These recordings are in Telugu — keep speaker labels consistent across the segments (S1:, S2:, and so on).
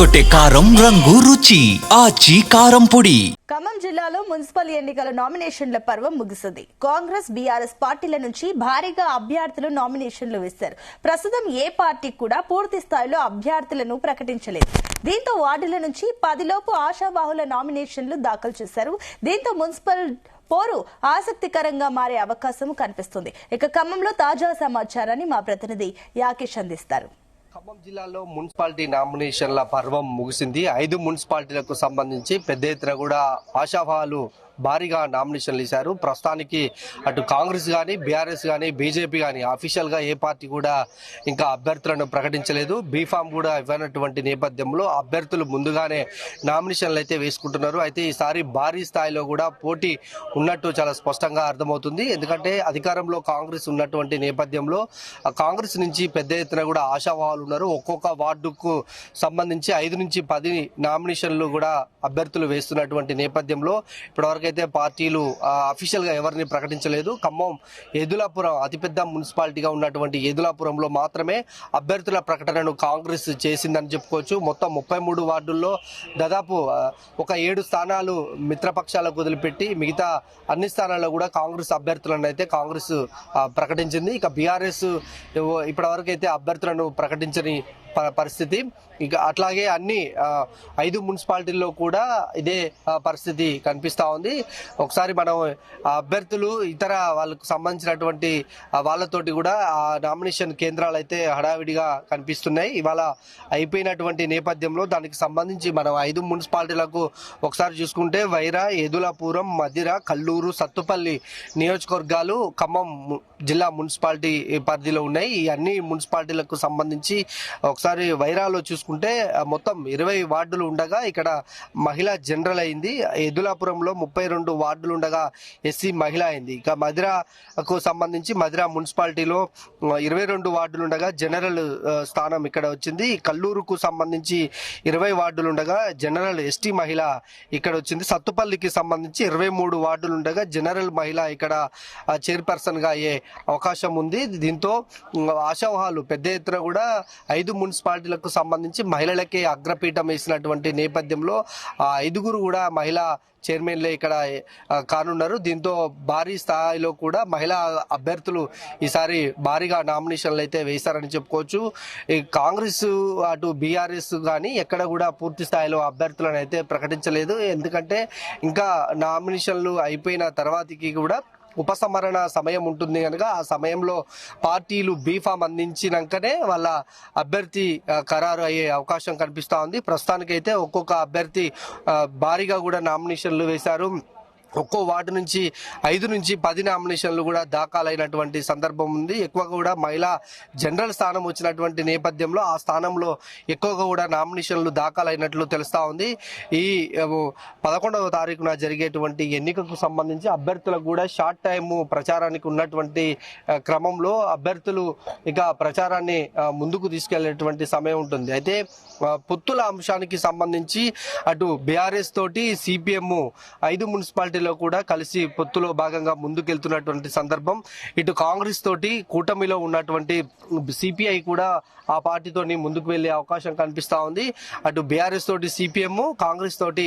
S1: అదరగొట్టే కారం రంగు రుచి ఆచి కారం పొడి.
S2: ఖమ్మం జిల్లాలో మున్సిపల్ ఎన్నికల నామినేషన్ల పర్వం ముగిసింది. కాంగ్రెస్ బీఆర్ఎస్ పార్టీల నుంచి భారీగా అభ్యర్థులు నామినేషన్లు వేశారు. ప్రస్తుతం ఏ పార్టీ కూడా పూర్తి స్థాయిలో అభ్యర్థులను ప్రకటించలేదు. దీంతో వార్డుల నుంచి 10 లోపు ఆశావాహుల నామినేషన్లు దాఖలు చేశారు. దీంతో మున్సిపల్ పోరు ఆసక్తికరంగా మారే అవకాశం కనిపిస్తుంది. ఇక ఖమ్మంలో తాజా సమాచారాన్ని మా ప్రతినిధి యాకేష్ అందిస్తారు.
S3: ఖమ్మం జిల్లాలో మున్సిపాలిటీ నామినేషన్ల పర్వం ముగిసింది. 5 మున్సిపాలిటీలకు సంబంధించి పెద్ద ఎత్తున కూడా ఆశావాహులు భారీగా నామినేషన్లు ఇచ్చారు. ప్రస్తుతానికి అటు కాంగ్రెస్ కానీ బీఆర్ఎస్ కానీ బీజేపీ కానీ అఫీషియల్ గా ఏ పార్టీ కూడా ఇంకా అభ్యర్థులను ప్రకటించలేదు. బీఫామ్ కూడా ఇవ్వనటువంటి నేపథ్యంలో అభ్యర్థులు ముందుగానే నామినేషన్లు అయితే వేసుకుంటున్నారు. అయితే ఈసారి భారీ స్థాయిలో కూడా పోటీ ఉన్నట్టు చాలా స్పష్టంగా అర్థమవుతుంది. ఎందుకంటే అధికారంలో కాంగ్రెస్ ఉన్నటువంటి నేపథ్యంలో కాంగ్రెస్ నుంచి పెద్ద ఎత్తున కూడా ఆశావాహులు ఉన్నారు. ఒక్కొక్క వార్డుకు సంబంధించి 5 నుంచి 10 నామినేషన్లు కూడా అభ్యర్థులు వేస్తున్నటువంటి నేపథ్యంలో ఇప్పటివరకు అయితే పార్టీలు అఫీషియల్ గా ఎవరిని ప్రకటించలేదు. ఖమ్మం ఏదులాపురం అతిపెద్ద మున్సిపాలిటీగా ఉన్నటువంటి ఏదులాపురంలో మాత్రమే అభ్యర్థుల ప్రకటనను కాంగ్రెస్ చేసిందని చెప్పుకోవచ్చు. మొత్తం 33 వార్డుల్లో దాదాపు ఒక 7 స్థానాలు మిత్రపక్షాలకు వదిలిపెట్టి మిగతా అన్ని స్థానాల్లో కూడా కాంగ్రెస్ అభ్యర్థులను అయితే కాంగ్రెస్ ప్రకటించింది. ఇక బీఆర్ఎస్ ఇప్పటివరకు అయితే అభ్యర్థులను ప్రకటించని పరిస్థితి. ఇక అట్లాగే అన్ని 5 మున్సిపాలిటీల్లో కూడా ఇదే పరిస్థితి కనిపిస్తా ఉంది. ఒకసారి మనం అభ్యర్థులు ఇతర వాళ్ళకు సంబంధించినటువంటి వాళ్ళతోటి కూడా ఆ నామినేషన్ కేంద్రాలు అయితే హడావిడిగా కనిపిస్తున్నాయి. ఇవాళ అయిపోయినటువంటి నేపథ్యంలో దానికి సంబంధించి మనం 5 మున్సిపాలిటీలకు ఒకసారి చూసుకుంటే వైరా, ఏదులాపురం, మదిర, కల్లూరు, సత్తుపల్లి నియోజకవర్గాలు ఖమ్మం జిల్లా మున్సిపాలిటీ పరిధిలో ఉన్నాయి. ఈ అన్ని మున్సిపాలిటీలకు సంబంధించి ఒకసారి వైరాలో చూసుకుంటే మొత్తం 20 వార్డులు ఉండగా ఇక్కడ మహిళా జనరల్ అయింది. ఎదులాపురంలో 32 వార్డులు ఉండగా ఎస్సీ మహిళ అయింది. ఇక మదిరాకు సంబంధించి మదిరా మున్సిపాలిటీలో 22 వార్డులు ఉండగా జనరల్ స్థానం ఇక్కడ వచ్చింది. కల్లూరుకు సంబంధించి 20 వార్డులు ఉండగా జనరల్ ఎస్టీ మహిళ ఇక్కడ వచ్చింది. సత్తుపల్లికి సంబంధించి 23 వార్డులు ఉండగా జనరల్ మహిళ ఇక్కడ చైర్పర్సన్ గా అయ్యే అవకాశం ఉంది. దీంతో ఆశావాహులు పెద్ద ఎత్తున కూడా 5 మున్సిపాలిటీలకు సంబంధించి మహిళలకే అగ్రపీఠం వేసినటువంటి నేపథ్యంలో 5గురు కూడా మహిళా చైర్మన్లే ఇక్కడ కానున్నారు. దీంతో భారీ స్థాయిలో కూడా మహిళా అభ్యర్థులు ఈసారి భారీగా నామినేషన్లు అయితే వేశారని చెప్పుకోవచ్చు. ఈ కాంగ్రెస్ అటు బీఆర్ఎస్ కానీ ఎక్కడ కూడా పూర్తి స్థాయిలో అభ్యర్థులను అయితే ప్రకటించలేదు. ఎందుకంటే ఇంకా నామినేషన్లు అయిపోయిన తర్వాతకి కూడా ఉపసంహరణ సమయం ఉంటుంది కనుక ఆ సమయంలో పార్టీలు బీఫామ్ అందించినాకనే వాళ్ళ అభ్యర్థి ఖరారు అయ్యే అవకాశం కనిపిస్తా ఉంది. ప్రస్తుతానికైతే ఒక్కొక్క అభ్యర్థి భారీగా కూడా నామినేషన్లు వేశారు. ఒక్కో వార్డు నుంచి 5 నుంచి 10 నామినేషన్లు కూడా దాఖలైనటువంటి సందర్భం ఉంది. ఎక్కువగా కూడా మహిళా జనరల్ స్థానం వచ్చినటువంటి నేపథ్యంలో ఆ స్థానంలో ఎక్కువగా కూడా నామినేషన్లు దాఖలైనట్లు తెలుస్తా ఉంది. ఈ 11వ తారీఖున జరిగేటువంటి ఎన్నికకు సంబంధించి అభ్యర్థులకు కూడా షార్ట్ టైం ప్రచారానికి ఉన్నటువంటి క్రమంలో అభ్యర్థులు ఇక ప్రచారాన్ని ముందుకు తీసుకెళ్లేటువంటి సమయం ఉంటుంది. అయితే పొత్తుల అంశానికి సంబంధించి అటు బీఆర్ఎస్ తోటి సిపిఎం 5 మున్సిపాలిటీ కూడా కలిసి పొత్తులో భాగంగా ముందుకెళ్తున్నటువంటి సందర్భం. ఇటు కాంగ్రెస్ తోటి కూటమిలో ఉన్నటువంటి సిపిఐ కూడా ఆ పార్టీతోని ముందుకు వెళ్లే అవకాశం కనిపిస్తా ఉంది. అటు బీఆర్ఎస్ తోటి సిపిఎం, కాంగ్రెస్ తోటి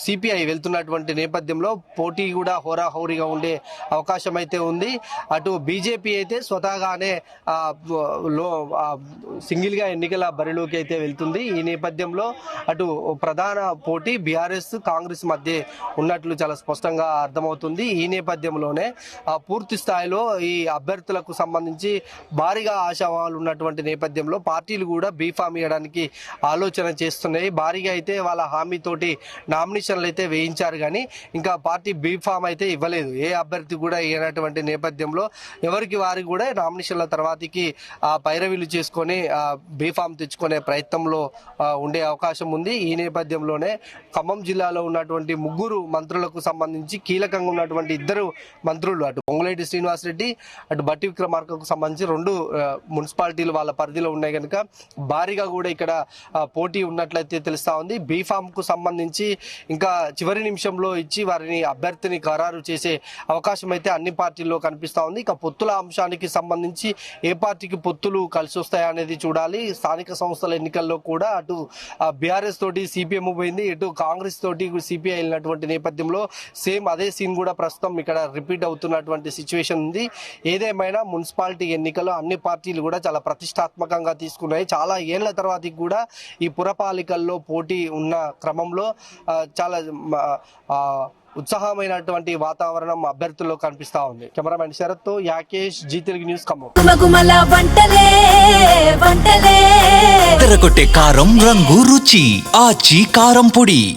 S3: సిపిఐ వెళ్తున్నటువంటి నేపథ్యంలో పోటీ కూడా హోరాహోరీగా ఉండే అవకాశం అయితే ఉంది. అటు బీజేపీ అయితే స్వతహాగానే సింగిల్ గా ఎన్నికల బరిలోకి అయితే వెళ్తుంది. ఈ నేపథ్యంలో అటు ప్రధాన పోటీ బీఆర్ఎస్ కాంగ్రెస్ మధ్య ఉన్నట్లు చాలా స్పష్టంగా అర్థమవుతుంది. ఈ నేపథ్యంలోనే పూర్తి స్థాయిలో ఈ అభ్యర్థులకు సంబంధించి భారీగా ఆశావాహులు ఉన్నటువంటి నేపథ్యంలో పార్టీలు కూడా బీఫామ్ ఇవ్వడానికి ఆలోచన చేస్తున్నాయి. భారీగా అయితే వాళ్ళ హామీతోటి నామినేషన్లు అయితే వేయించారు కానీ ఇంకా పార్టీ బీఫామ్ అయితే ఇవ్వలేదు. ఏ అభ్యర్థి కూడా ఇవ్వనటువంటి నేపథ్యంలో ఎవరికి వారికి కూడా నామినేషన్ల తర్వాతకి పైరవీలు చేసుకొని బీఫామ్ తెచ్చుకునే ప్రయత్నంలో ఉండే అవకాశం ఉంది. ఈ నేపథ్యంలోనే ఖమ్మం జిల్లాలో ఉన్నటువంటి 3 మంత్రులకు సంబంధించి కీలకంగా ఉన్నటువంటి ఇద్దరు మంత్రులు, అటు పొంగులేటి శ్రీనివాసరెడ్డి, అటు బట్టి విక్రమార్కకు సంబంధించి రెండు మున్సిపాలిటీలు వాళ్ళ పరిధిలో ఉన్నాయి కనుక భారీగా కూడా ఇక్కడ పోటీ ఉన్నట్లయితే తెలుస్తా ఉంది. బీఫామ్ కు సంబంధించి ఇంకా చివరి నిమిషంలో ఇచ్చి వారిని అభ్యర్థిని ఖరారు చేసే అవకాశం అయితే అన్ని పార్టీల్లో కనిపిస్తా ఉంది. ఇక పొత్తుల అంశానికి సంబంధించి ఏ పార్టీకి పొత్తులు కలిసి వస్తాయా అనేది చూడాలి. స్థానిక సంస్థల ఎన్నికల్లో కూడా అటు బీఆర్ఎస్ తోటి సిపిఎం పోయింది, ఇటు కాంగ్రెస్ తోటి సిపిఐ వెళ్ళినటువంటి నేపథ్యంలో సేమ్ అదే సీన్ కూడా ప్రస్తుతం ఇక్కడ రిపీట్ అవుతున్నటువంటి సిచ్యువేషన్ ఉంది. ఏదేమైనా మున్సిపాలిటీ ఎన్నికలు అన్ని పార్టీలు కూడా చాలా ప్రతిష్టాత్మకంగా తీసుకున్నాయి. చాలా ఏళ్ల తర్వాత కూడా ఈ పురపాలికల్లో పోటీ ఉన్న క్రమంలో చాలా ఉత్సాహమైనటువంటి వాతావరణం అభ్యర్థుల్లో కనిపిస్తా ఉంది. కెమెరామెన్ శరత్ తో యాకేష్, జీ తెలుగు న్యూస్, ఖమ్మం.
S1: తెరకొట్టే కారం రంగు రుచి ఆచి కారం పొడి.